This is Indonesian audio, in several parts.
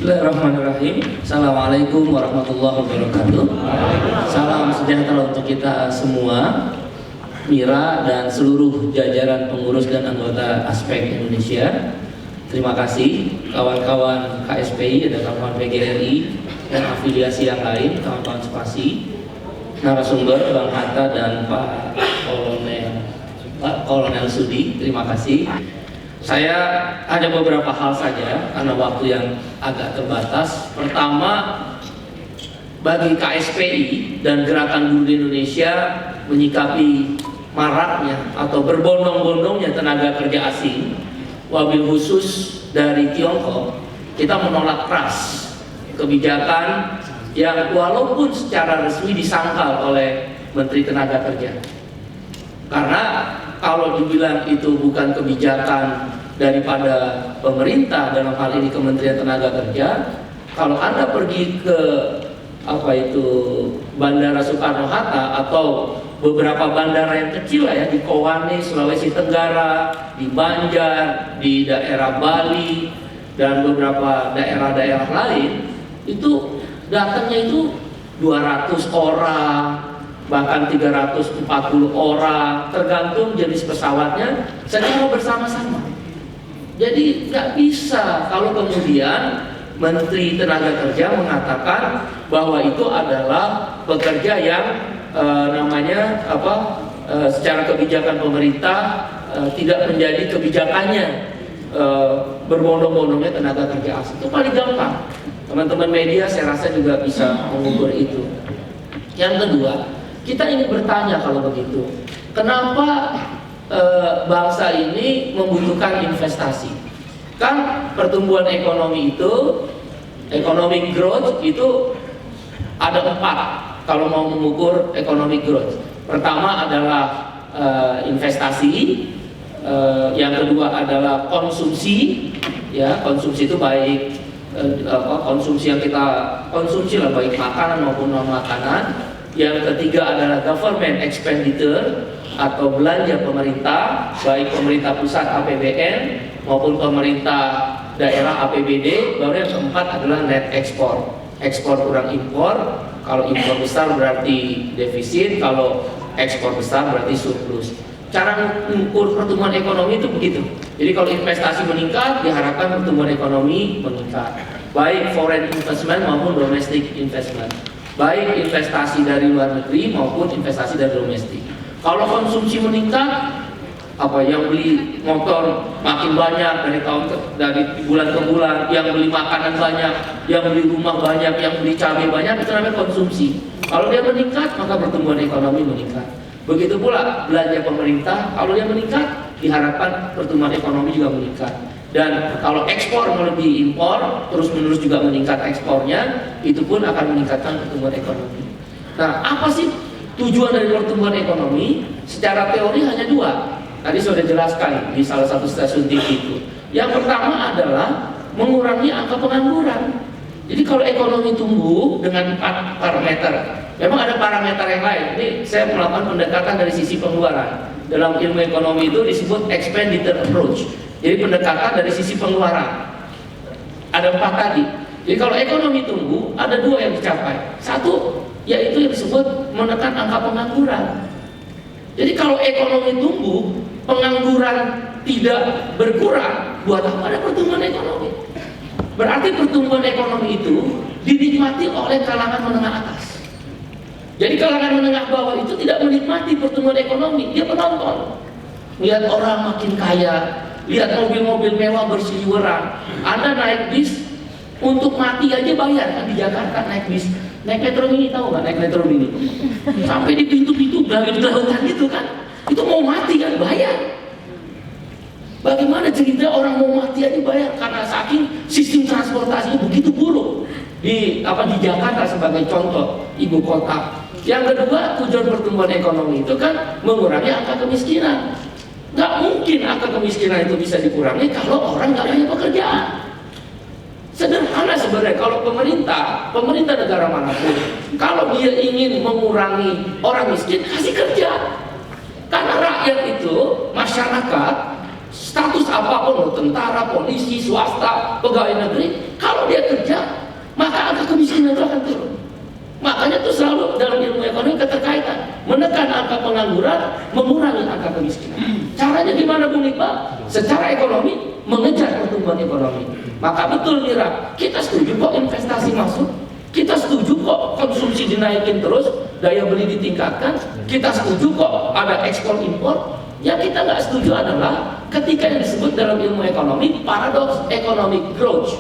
Bismillahirrahmanirrahim. Assalamualaikum warahmatullahi wabarakatuh. Salam sejahtera untuk kita semua, Mira dan seluruh jajaran pengurus dan anggota Aspek Indonesia. Terima kasih kawan-kawan KSPI, ada kawan-kawan PGRI dan afiliasi yang lain, kawan-kawan Spasi, narasumber Bang Hatta dan Pak Kolonel Sudi. Terima kasih. Saya ada beberapa hal saja karena waktu yang agak terbatas. Pertama, bagi KSPI dan Gerakan Buruh di Indonesia menyikapi maraknya atau berbondong-bondongnya tenaga kerja asing, wabil khusus dari Tiongkok, kita menolak keras kebijakan yang walaupun secara resmi disangkal oleh Menteri Tenaga Kerja. Karena kalau dibilang itu bukan kebijakan daripada pemerintah, dalam hal ini Kementerian Tenaga Kerja, kalau Anda pergi ke Bandara Soekarno-Hatta atau beberapa bandara yang kecil ya, di Kowane, Sulawesi Tenggara, di Banjar, di daerah Bali dan beberapa daerah-daerah lain, itu datangnya itu 200 orang, bahkan 340 orang, tergantung jenis pesawatnya, secara bersama-sama. Jadi nggak bisa kalau kemudian Menteri Tenaga Kerja mengatakan bahwa itu adalah pekerja yang secara kebijakan pemerintah tidak menjadi kebijakannya berbondong-bondongnya tenaga kerja asing. Itu paling gampang. Teman-teman media saya rasa juga bisa mengukur itu. Yang kedua, kita ingin bertanya kalau begitu, kenapa bangsa ini membutuhkan investasi? Kan pertumbuhan ekonomi itu, economic growth itu ada 4 kalau mau mengukur economic growth. Pertama adalah investasi, yang kedua adalah konsumsi, ya konsumsi itu baik konsumsi yang kita konsumsi lah, baik makanan maupun non makanan. Yang ketiga adalah government expenditure atau belanja pemerintah, baik pemerintah pusat APBN maupun pemerintah daerah APBD. Baru yang keempat adalah net export, ekspor kurang impor. Kalau impor besar berarti defisit, kalau ekspor besar berarti surplus. Cara mengukur pertumbuhan ekonomi itu begitu. Jadi kalau investasi meningkat, diharapkan pertumbuhan ekonomi meningkat, baik foreign investment maupun domestic investment, baik investasi dari luar negeri maupun investasi dari domestik. Kalau konsumsi meningkat, yang beli motor makin banyak dari bulan ke bulan, yang beli makanan banyak, yang beli rumah banyak, yang beli cabai banyak, itu namanya konsumsi. Kalau dia meningkat, maka pertumbuhan ekonomi meningkat. Begitu pula belanja pemerintah, kalau dia meningkat, diharapkan pertumbuhan ekonomi juga meningkat. Dan kalau ekspor melebihi impor, terus-menerus juga meningkat ekspornya, itu pun akan meningkatkan pertumbuhan ekonomi. Nah, apa sih tujuan dari pertumbuhan ekonomi? Secara teori hanya 2. Tadi sudah jelaskan di salah satu stasiun TV itu. Yang pertama adalah mengurangi angka pengangguran. Jadi kalau ekonomi tumbuh dengan 4 parameter, memang ada parameter yang lain. Ini saya melakukan pendekatan dari sisi pengeluaran. Dalam ilmu ekonomi itu disebut expenditure approach. Jadi pendekatan dari sisi pengeluaran. Ada 4 tadi. Jadi kalau ekonomi tumbuh, ada 2 yang dicapai. Satu, yaitu yang disebut menekan angka pengangguran. Jadi kalau ekonomi tumbuh, pengangguran tidak berkurang, buat apa ada pertumbuhan ekonomi? Berarti pertumbuhan ekonomi itu dinikmati oleh kalangan menengah atas. Jadi kalangan menengah bawah itu tidak menikmati pertumbuhan ekonomi, dia penonton. Lihat orang makin kaya, lihat mobil-mobil mewah berseliweran. Anda naik bis untuk mati aja bayar kan di Jakarta, naik bis, naik metro mini, tahu nggak naik metro mini? Sampai di pintu-pintu gelautan gitu kan, itu mau mati kan bayar. Bagaimana cerita orang mau mati aja bayar karena saking sistem transportasinya begitu buruk di Jakarta sebagai contoh ibu kota. Yang kedua, tujuan pertumbuhan ekonomi itu kan mengurangi angka kemiskinan. Nggak mungkin angka kemiskinan itu bisa dikurangi kalau orang nggak punya pekerjaan. Sederhana sebenarnya, kalau pemerintah negara manapun, kalau dia ingin mengurangi orang miskin, kasih kerja. Karena rakyat itu, masyarakat, status apapun, tentara, polisi, swasta, pegawai negeri, kalau dia kerja, maka angka kemiskinan itu akan turun. Makanya itu selalu dalam ilmu ekonomi keterkaitan, menekan angka pengangguran, mengurangi angka kemiskinan. Caranya gimana Bung Iqbal? Secara ekonomi, mengejar pertumbuhan ekonomi. Maka betul Mira, kita setuju kok investasi masuk, kita setuju kok konsumsi dinaikin terus, daya beli ditingkatkan, kita setuju kok ada ekspor impor. Yang kita nggak setuju adalah ketika yang disebut dalam ilmu ekonomi paradox economic growth,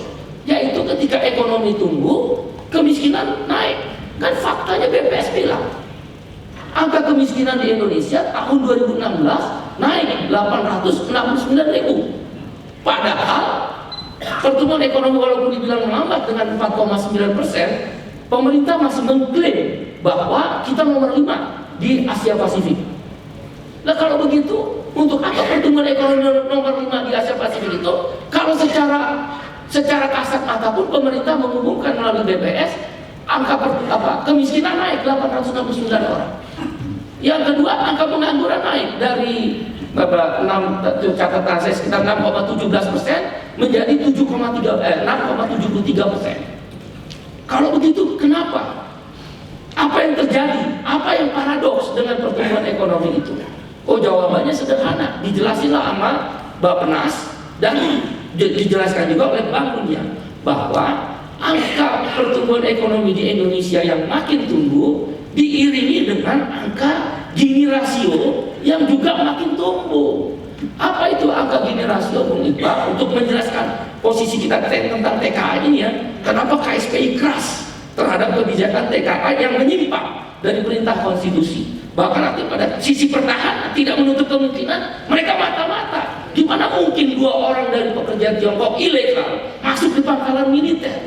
yaitu ketika ekonomi tumbuh, kemiskinan naik. Kan faktanya BPS bilang angka kemiskinan di Indonesia tahun 2016 naik 869.000. Padahal pertumbuhan ekonomi walaupun dibilang melambat dengan 4,9%, pemerintah masih mengklaim bahwa kita nomor 5 di Asia Pasifik. Nah kalau begitu, untuk apa pertumbuhan ekonomi nomor 5 di Asia Pasifik itu? Kalau secara kasat mata pun pemerintah mengumumkan melalui BPS angka kemiskinan naik 869 orang. Yang kedua, angka pengangguran naik dari catatan saya sekitar 6,17% menjadi 6,73%. Kalau begitu, kenapa? Apa yang terjadi? Apa yang paradoks dengan pertumbuhan ekonomi itu? Oh, jawabannya sederhana, dijelasinlah sama Bappenas dan dijelaskan juga oleh Bank Dunia bahwa angka pertumbuhan ekonomi di Indonesia yang makin tumbuh diiringi dengan angka Gini rasio yang juga makin tumbuh. Apa itu angka Gini rasio, Bung Iqbal? Untuk menjelaskan posisi kita tentang TKA ini ya, kenapa KSPI keras terhadap kebijakan TKA yang menyimpang dari perintah konstitusi. Bahkan nanti pada sisi pertahanan tidak menutup kemungkinan mereka mata-mata. Gimana mungkin 2 orang dari pekerja Tiongkok ilegal masuk di pangkalan militer?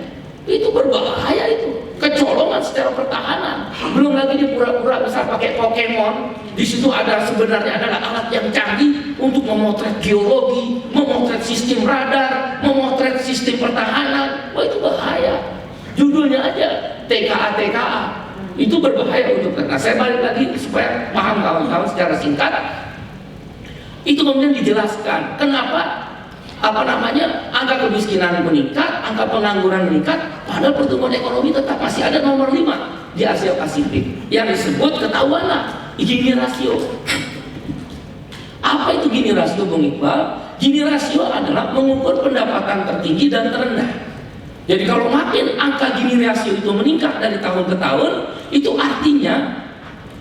Itu berbahaya itu, kecolongan secara pertahanan. Belum lagi dia pura-pura bisa pakai Pokemon. Di situ ada sebenarnya adalah alat yang canggih untuk memotret geologi, memotret sistem radar, memotret sistem pertahanan. Wah itu bahaya. Judulnya aja TKA. Itu berbahaya untuk kita. Nah, saya balik lagi supaya paham kawan-kawan secara singkat. Itu kemudian dijelaskan kenapa angka kemiskinan meningkat, angka pengangguran meningkat, padahal pertumbuhan ekonomi tetap masih ada nomor 5 di Asia Pasifik. Yang disebut ketahuanlah Gini rasio. Apa itu Gini rasio, Bung Iqbal? Gini rasio adalah mengukur pendapatan tertinggi dan terendah. Jadi kalau makin angka Gini rasio itu meningkat dari tahun ke tahun, itu artinya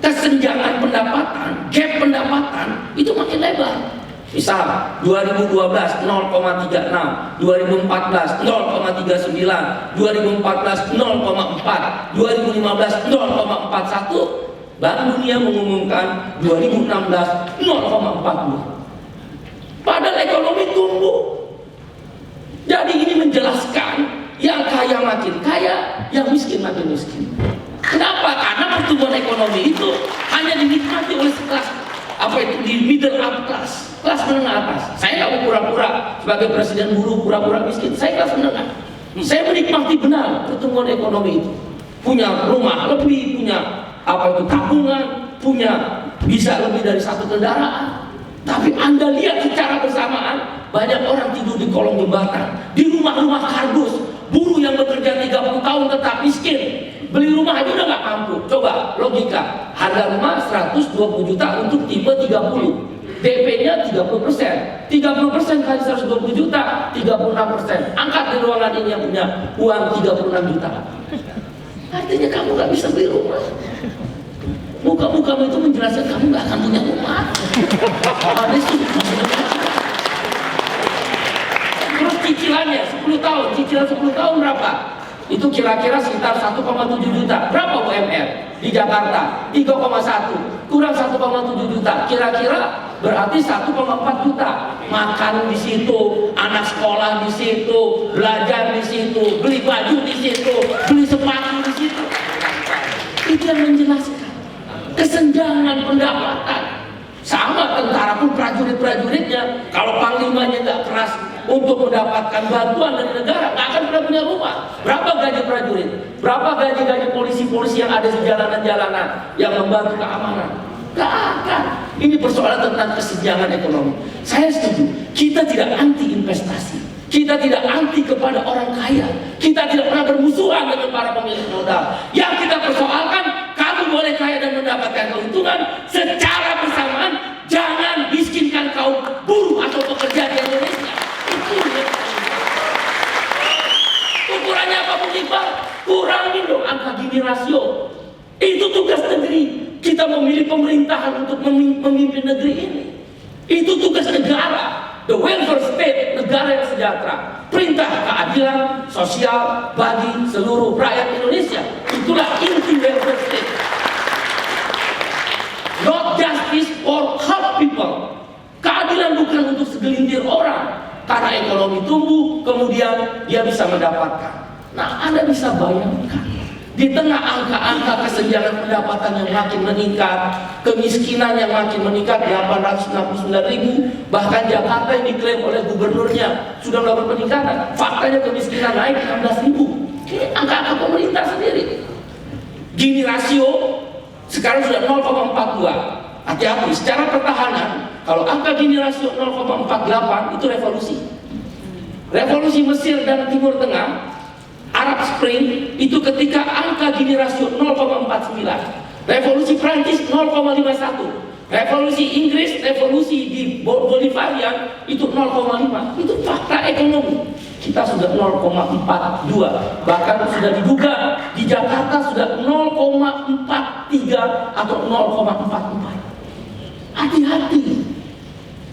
kesenjangan pendapatan, gap pendapatan itu makin lebar. Misal 2012 0,36, 2014 0,39, 2014 0,4, 2015 0,41, Bank Dunia mengumumkan 2016 0,42. Padahal ekonomi tumbuh. Jadi ini menjelaskan yang kaya makin kaya, yang miskin makin miskin. Kenapa? Karena pertumbuhan ekonomi itu hanya dinikmati oleh sekelas di middle up class, kelas menengah atas. Saya nggak mau pura-pura sebagai presiden buruh pura-pura miskin. Saya kelas menengah. Saya menikmati benar pertumbuhan ekonomi itu. Punya rumah lebih, punya tabungan, punya bisa lebih dari 1 kendaraan. Tapi Anda lihat secara bersamaan banyak orang tidur di kolong jembatan, di rumah-rumah kardus, buruh yang bekerja 30 tahun tetap miskin. Beli rumah aja udah nggak mampu. Coba logika, harga rumah 120 juta untuk tipe 30, DP-nya 30%, 30% kali 120 juta, 36%. Angkat di ruangan ini yang punya uang 36 juta. Artinya kamu nggak bisa beli rumah. Muka-mukamu itu menjelaskan kamu nggak akan punya rumah. Terus cicilannya 10 tahun, cicilan 10 tahun berapa? Itu kira-kira sekitar 1,7 juta. Berapa UMR di Jakarta? 3,1 kurang 1,7 juta. Kira-kira berarti 1,4 juta. Makan di situ, anak sekolah di situ, belajar di situ, beli baju di situ, beli sepatu di situ. Itu yang menjelaskan kesenjangan pendapatan. Sama tentara pun prajurit-prajuritnya, kalau panglimanya nggak keras untuk mendapatkan bantuan dari negara, nggak akan pernah punya rumah. Berapa gaji prajurit? Berapa gaji-gaji polisi-polisi yang ada di jalanan-jalanan yang membantu keamanan? Gak akan. Ini persoalan tentang kesenjangan ekonomi. Saya setuju, kita tidak anti investasi, kita tidak anti kepada orang kaya, kita tidak pernah bermusuhan dengan para pemilik modal. Yang kita persoalkan, kamu boleh kaya dan mendapatkan keuntungan, secara bersamaan jangan miskinkan kaum buruh atau pekerja di Indonesia. Itu ya. Ukurannya apa Bung Iqbal? Kurangin dong angka Gini rasio. Itu tugas negeri. Kita memilih pemerintahan untuk memimpin negeri ini. Itu tugas negara. The welfare state, negara yang sejahtera. Perintah keadilan sosial bagi seluruh rakyat Indonesia. Itulah inti welfare state. Not justice for half people. Keadilan bukan untuk segelintir orang. Karena ekonomi tumbuh, kemudian dia bisa mendapatkan. Nah, Anda bisa bayangkan, di tengah angka-angka kesenjangan pendapatan yang makin meningkat, kemiskinan yang makin meningkat, 869.000, bahkan Jakarta yang diklaim oleh gubernurnya sudah melakukan peningkatan, faktanya kemiskinan naik 16.000. Ini angka-angka pemerintah sendiri. Gini rasio sekarang sudah 0,42. Hati-hati, secara pertahanan, kalau angka Gini rasio 0,48 itu revolusi. Revolusi Mesir dan Timur Tengah, Arab Spring, itu ketika angka Gini rasio 0,49. Revolusi Prancis 0,51. Revolusi Inggris, revolusi di Bolivarian itu 0,5. Itu fakta ekonomi. Kita sudah 0,42. Bahkan sudah diduga di Jakarta sudah 0,43 atau 0,44. Hati-hati.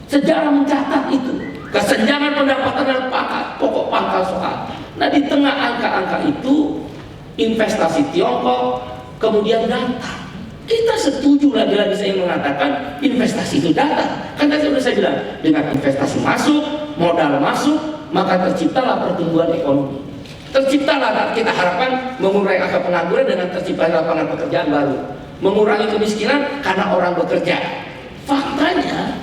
Sejarah mencatat itu. Kesenjangan pendapatan dan pokok pangkal soal. Nah, di tengah angka-angka itu, investasi Tiongkok kemudian datang. Kita setuju lagi-lagi saya mengatakan investasi itu datang. Kan tadi sudah saya bilang, dengan investasi masuk, modal masuk, maka terciptalah pertumbuhan ekonomi. Terciptalah, kita harapkan mengurangi angka pengangguran dengan terciptanya lapangan pekerjaan baru. Mengurangi kemiskinan karena orang bekerja. Faktanya,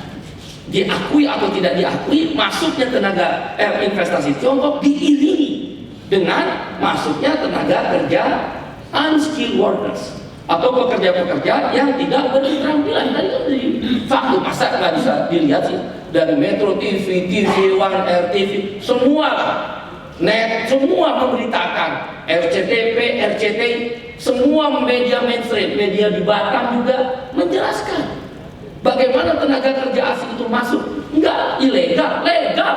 diakui atau tidak diakui, masuknya tenaga investasi Tiongkok diiringi dengan masuknya tenaga kerja unskilled workers atau pekerja-pekerja yang tidak berketerampilan. Tadi kan dari fakta, masa nggak bisa dilihat sih dari Metro TV, TV One, RTV, semua net, semua memberitakan, RCTP, RCTI, semua media mainstream, media di Batam juga menjelaskan bagaimana tenaga kerja asing itu masuk. Enggak ilegal, legal.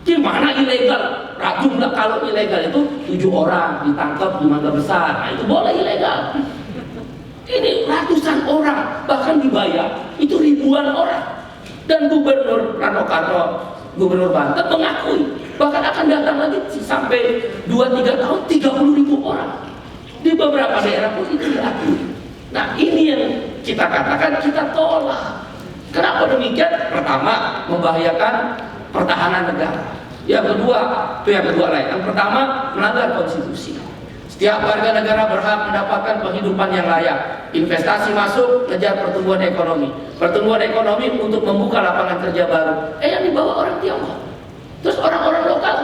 Gimana ilegal? Jumlah kalau ilegal itu 7 orang ditangkap di Mangga Besar. Nah, itu boleh ilegal. Ini ratusan orang, bahkan dibayar itu ribuan orang. Dan Gubernur Rano Karno, Gubernur Banten mengakui bahkan akan datang lagi sampai 2-3 tahun 30.000 orang. Di beberapa daerah pun itu diakui. Nah, ini yang kita katakan kita tolak. Kenapa demikian? Pertama, membahayakan pertahanan negara. Yang kedua, itu yang kedua lain. Yang pertama, melanggar konstitusi. Setiap warga negara berhak mendapatkan penghidupan yang layak. Investasi masuk, kejar pertumbuhan ekonomi. Pertumbuhan ekonomi untuk membuka lapangan kerja baru. Yang dibawa orang Tiongkok. Terus orang-orang lokal.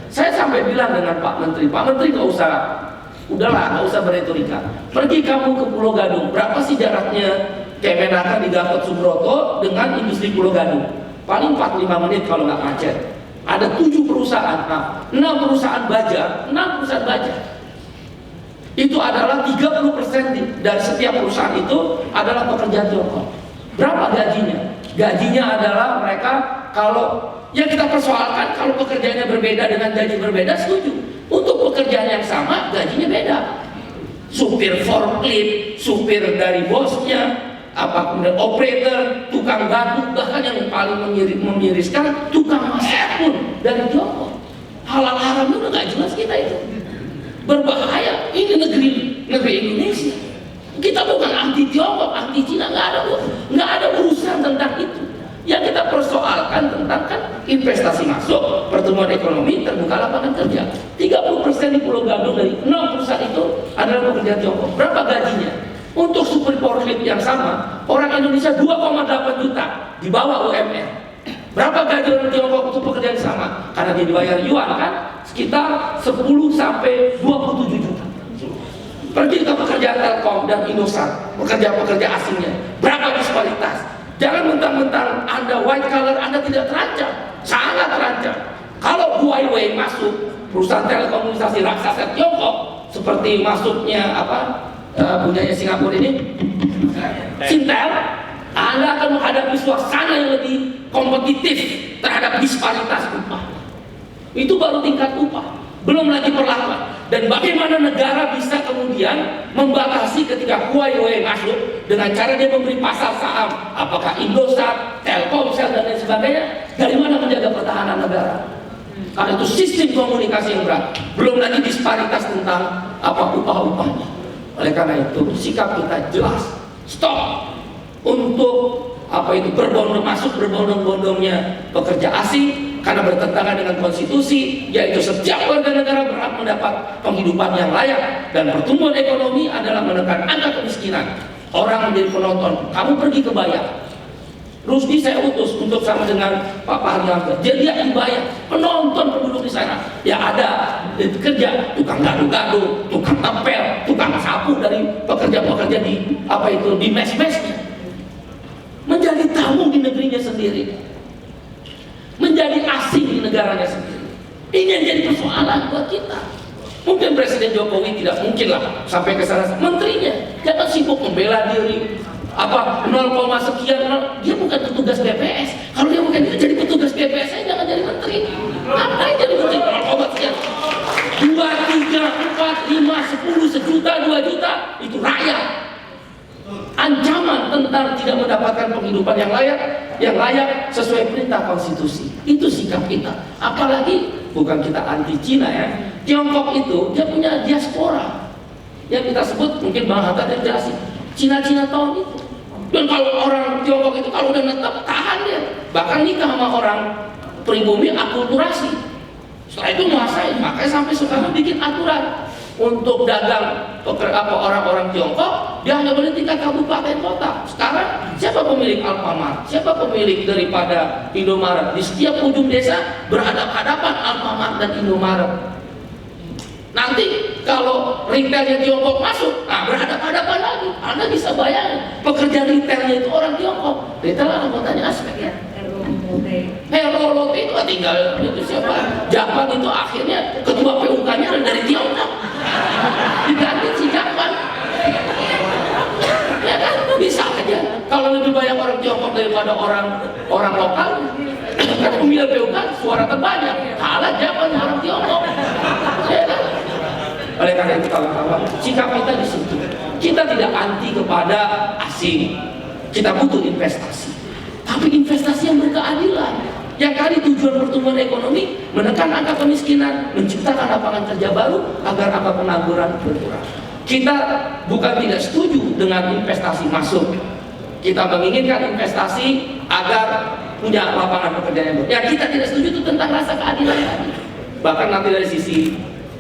Saya sampai bilang dengan Pak Menteri nggak usah. Udahlah, nggak usah beretorika. Pergi kamu ke Pulau Gadung. Berapa sih jaraknya Kemenaker di Gatot Subroto dengan industri Pulau Gadung? Paling 45 menit kalau nggak macet. Ada 7 perusahaan, 6 perusahaan baja, 6 perusahaan baja. Itu adalah 30% dari setiap perusahaan itu adalah pekerja Tiongkok. Berapa gajinya? Gajinya adalah mereka, kalau yang kita persoalkan, kalau pekerjaannya berbeda dengan gaji berbeda, setuju. Untuk pekerjaan yang sama, gajinya beda. Supir forklift, supir dari bosnya, kemudian operator, tukang gardu, bahkan yang paling memiriskan, tukang masak pun dari Tiongkok. Halal haramnya udah gak jelas kita itu. Berbahaya. Ini negeri Indonesia. Kita bukan anti Tiongkok, anti Cina, nggak ada urusan tentang itu. Yang kita persoalkan tentang kan investasi masuk, pertumbuhan ekonomi, terbuka lapangan kerja. 30% di Pulau Gadung dari 6 perusahaan itu adalah pekerja Tiongkok. Berapa gajinya? Untuk supir forklift yang sama, orang Indonesia 2,8 juta di bawah UMR. Berapa gaji orang Tiongkok untuk pekerjaan yang sama? Karena dia dibayar yuan kan, sekitar 10 sampai 27 juta. Pergi ke pekerja Telkom dan Indosat, pekerja-pekerja asingnya, berapa disparitas? Jangan mentang-mentang Anda white collar, Anda tidak terancam, sangat terancam. Kalau Huawei masuk, perusahaan telekomunikasi raksasa Tiongkok, seperti masuknya punyanya Singapura ini, Sintel, Anda akan menghadapi suasana yang lebih kompetitif terhadap disparitas upah. Itu baru tingkat upah, belum lagi perlakuan. Dan bagaimana negara bisa kemudian membatasi ketika Huawei masuk dengan cara dia memberi pasar saham, apakah Indosat, Telkomsel dan lain sebagainya. Dari mana menjaga pertahanan negara? Karena itu sistem komunikasi yang berat, belum lagi disparitas tentang upah-upahnya. Oleh karena itu sikap kita jelas, stop untuk berbondong-bondongnya pekerja asing karena bertentangan dengan konstitusi, yaitu setiap warga negara berhak mendapat penghidupan yang layak, dan pertumbuhan ekonomi adalah menekan angka kemiskinan. Orang menjadi penonton, kamu pergi ke Bayang, Rusdi saya utus untuk sama dengan Pak Haryanto, dia dibayar, penonton penduduk di sana. Ya ada kerja, tukang gado-gado, tukang tempel, tukang sapu dari pekerja-pekerja di di mes-mesnya. Menjadi tamu di negerinya sendiri, menjadi asing di negaranya sendiri. Ini yang jadi persoalan buat kita. Mungkin Presiden Jokowi tidak mungkin lah sampai ke sana. Menterinya jangan sibuk membela diri. 0, sekian, dia bukan petugas BPS. Kalau dia bukan jadi petugas BPS, saya jangan jadi menteri. Ngapain jadi menteri? 0, sekian. 2, 3, 4, 5, 10, sejuta, 2 juta, itu rakyat. Ancaman tentang tidak mendapatkan penghidupan yang layak sesuai perintah konstitusi. Itu sikap kita. Apalagi bukan kita anti Cina ya. Tiongkok itu dia punya diaspora yang kita sebut, mungkin Bang Hatta dan jelasin, Cina-Cina tahun itu. Dan kalau orang Tiongkok itu kalau udah netap, tahan dia. Bahkan nikah sama orang pribumi akulturasi. Setelah itu menguasai, makanya sampai sekarang bikin aturan untuk dagang orang-orang Tiongkok, dia hanya boleh tingkat kabupaten kota. Sekarang siapa pemilik Alfamart? Siapa pemilik daripada Indomaret? Di setiap ujung desa berhadapan-hadapan Alfamart dan Indomaret. Nanti kalau retailnya Tiongkok masuk, berhadapan-hadapan lagi. Anda bisa bayangin, pekerja retailnya itu orang Tiongkok. Retail anggotanya aspek ya. Hero Lotte itu tinggal itu siapa? Japan itu akhirnya ketua PUK-nya dari Tiongkok. Diganti si Japan. Ya kan, bisa aja. Kalau lebih banyak orang Tiongkok daripada orang lokal, kan pemilih PUK suara terbanyak. Kalah Japan orang Tiongkok. Ya kan? Oleh karena itu kawan-kawan, sikap kita di situ. Kita tidak anti kepada asing. Kita butuh investasi. Tapi investasi yang berkeadilan. Yang kali tujuan pertumbuhan ekonomi menekan angka kemiskinan, menciptakan lapangan kerja baru agar angka pengangguran berkurang. Kita bukan tidak setuju dengan investasi masuk. Kita menginginkan investasi agar punya lapangan pekerjaan yang baru. Yang kita tidak setuju itu tentang rasa keadilan tadi. Bahkan nanti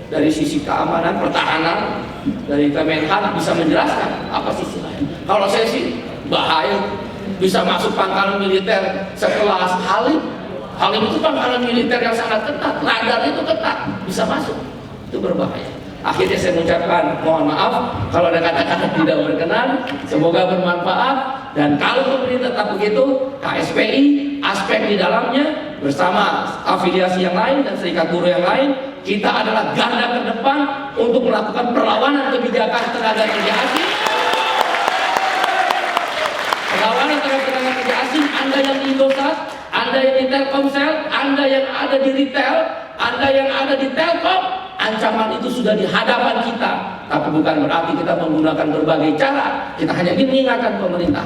dari sisi keamanan, pertahanan, dari Kemenhan bisa menjelaskan apa sisi lain. Kalau saya sih bahaya, bisa masuk pangkalan militer sekelas Halim. Halim itu pangkalan militer yang sangat ketat, radar itu ketat, bisa masuk, itu berbahaya. Akhirnya saya mengucapkan mohon maaf kalau ada kata-kata tidak berkenan, semoga bermanfaat. Dan kalau pemerintah tetap begitu, KSPI aspek di dalamnya bersama afiliasi yang lain dan serikat buruh yang lain, kita adalah garda terdepan untuk melakukan perlawanan kebijakan tenaga kerja asing. Perlawanan terhadap tenaga kerja asing, Anda yang di Indosat, Anda yang di Telkomsel, Anda yang ada di retail, Anda yang ada di Telkom, ancaman itu sudah di hadapan kita. Tapi bukan berarti kita menggunakan berbagai cara. Kita hanya ingin mengingatkan pemerintah,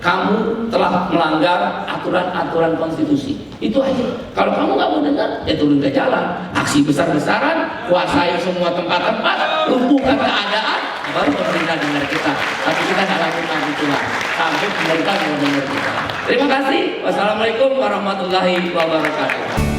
kamu telah melanggar aturan-aturan konstitusi. Itu aja. Kalau kamu nggak mau dengar, ya turun ke jalan, aksi besar-besaran, kuasai semua tempat-tempat, lumpuhkan keadaan, baru pemerintah dengar kita. Tapi kita nggak lakukan itulah sampai pemerintah mau dengar kita. Terima kasih. Wassalamualaikum warahmatullahi wabarakatuh.